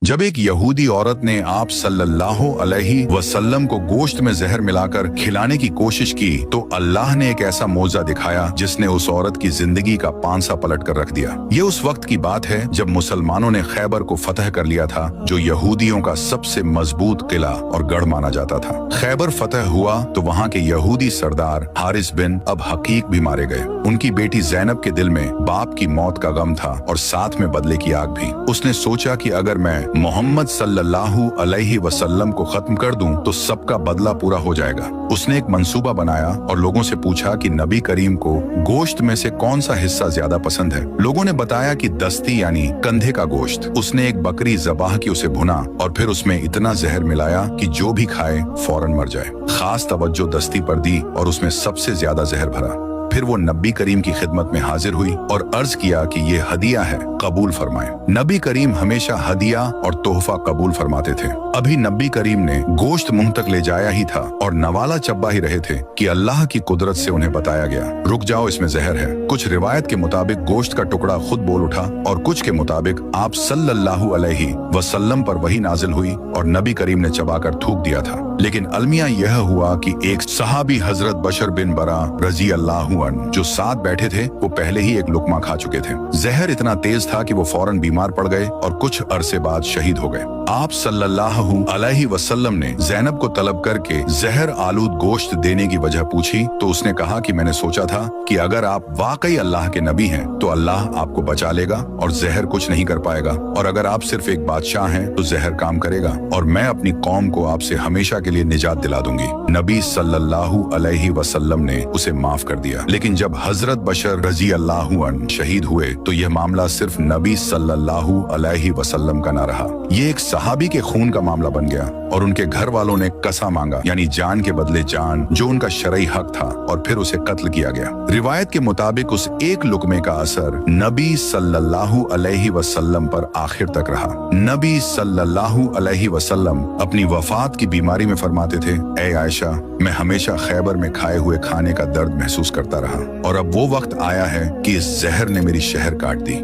जब एक यहूदी औरत ने आप सल्लल्लाहु अलैहि वसल्लम को गोश्त में जहर मिलाकर खिलाने की कोशिश की तो अल्लाह ने एक ऐसा मौजा दिखाया जिसने उस औरत की जिंदगी का पांसा पलट कर रख दिया। ये उस वक्त की बात है जब मुसलमानों ने खैबर को फतह कर लिया था, जो यहूदियों का सबसे मजबूत किला और गढ़ माना जाता था। खैबर फतह हुआ तो वहाँ के यहूदी सरदार हारिस बिन अब हकीक भी मारे गए। उनकी बेटी जैनब के दिल में बाप की मौत का गम था और साथ में बदले की आग भी। उसने सोचा कि अगर मैं मोहम्मद सल्लल्लाहु अलैहि वसल्लम को खत्म कर दूं तो सबका बदला पूरा हो जाएगा। उसने एक मंसूबा बनाया और लोगों से पूछा कि नबी करीम को गोश्त में से कौन सा हिस्सा ज्यादा पसंद है। लोगों ने बताया कि दस्ती यानी कंधे का गोश्त। उसने एक बकरी ज़बाह की उसे भुना और फिर उसमें इतना जहर मिलाया कि जो भी खाए फौरन मर जाए। खास तवज्जो दस्ती पर दी और उसमें सबसे ज्यादा जहर भरा। फिर वो नबी करीम की खिदमत में हाजिर हुई और अर्ज किया कि ये हदिया है, कबूल फरमाएं। नबी करीम हमेशा हदिया और तोहफा कबूल फरमाते थे। अभी नबी करीम ने गोश्त मुंह तक ले जाया ही था और नवाला चब्बा ही रहे थे कि अल्लाह की कुदरत से उन्हें बताया गया, रुक जाओ, इसमें जहर है। कुछ रिवायत के मुताबिक गोश्त का टुकड़ा खुद बोल उठा और कुछ के मुताबिक आप सल्लल्लाहु अलैहि वसल्लम पर वही नाजिल हुई और नबी करीम ने चबाकर थूक दिया था। लेकिन अलमिया यह हुआ कि एक सहाबी हजरत बशर बिन बरा रजी अल्लाहु अन्हु जो साथ बैठे थे वो पहले ही एक लुकमा खा चुके थे। जहर इतना तेज था कि वो फौरन बीमार पड़ गए और कुछ अरसे बाद शहीद हो गए। आप सल्लल्लाहु अलैहि वसल्लम ने जैनब को तलब करके जहर आलूद गोश्त देने की वजह पूछी तो उसने कहा कि मैंने सोचा था कि अगर आप वाकई अल्लाह के नबी हैं तो अल्लाह आपको बचा लेगा और जहर कुछ नहीं कर पाएगा, और अगर आप सिर्फ एक बादशाह हैं तो जहर काम करेगा और मैं अपनी कौम को आपसे हमेशा के लिए निजात दिला दूंगी। नबी सल्लल्लाहु अलैहि वसल्लम ने उसे माफ कर दिया। लेकिन जब हजरत बशर रजी अल्लाहु अन्हु शहीद हुए तो यह मामला सिर्फ नबी सल्लल्लाहु अलैहि वसल्लम का ना रहा, ये एक सहाबी के खून का मामला बन गया और उनके घर वालों ने कसा मांगा, यानी जान के बदले जान, जो उनका शरई हक था, और फिर उसे कत्ल किया गया। रिवायत के मुताबिक उस एक लुकमे का असर नबी सल्लल्लाहु अलैहि वसल्लम पर आखिर तक रहा। नबी सल्लल्लाहु अलैहि वसल्लम अपनी वफात की बीमारी में फरमाते थे, ए आयशा, मैं हमेशा खैबर में खाए हुए खाने का दर्द महसूस करता रहा और अब वो वक्त आया है कि इस जहर ने मेरी शहर काट दी।